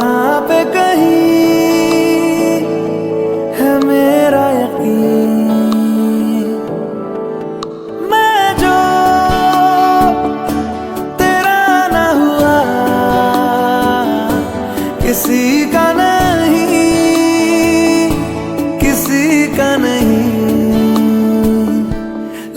यहाँ पे कहीं है मेरा यकीन। मैं जो तेरा ना हुआ किसी का नहीं, किसी का नहीं।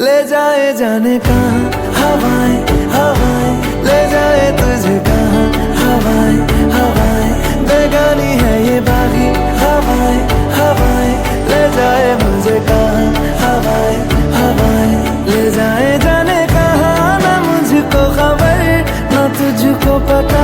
ले जाए जाने कहाँ हवाएं हवाएं, ले जाए तुझे कहाँ हवाएं हवाएं। बेगानी है ये बागी हवाएं हवाएं, ले जाए मुझे कहाँ हवाएं हवाएं। ले जाए जाने कहाँ, ना मुझको खबर ना तुझको पता।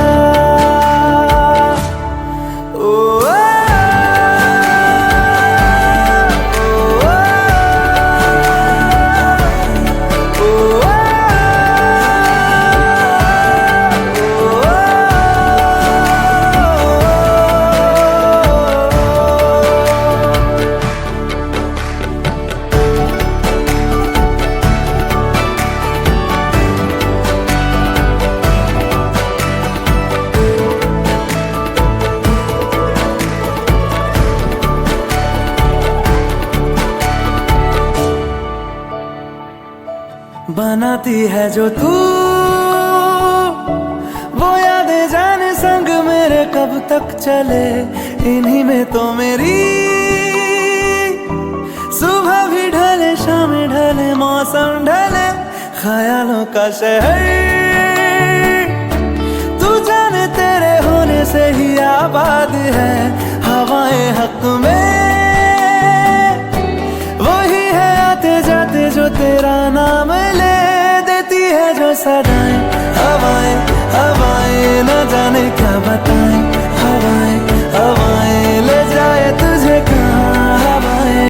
बनाती है जो तू वो यादें जाने संग मेरे कब तक चले। इन्हीं में तो मेरी सुबह भी ढले शाम ढले मौसम ढले। ख्यालों का शहर तू जाने तेरे होने से ही आबाद है। हवाएं हक में वही है आते जाते जो तेरा नाम ले देती है जो सदाएं हवाएं हवाएं। न जाने क्या बताएं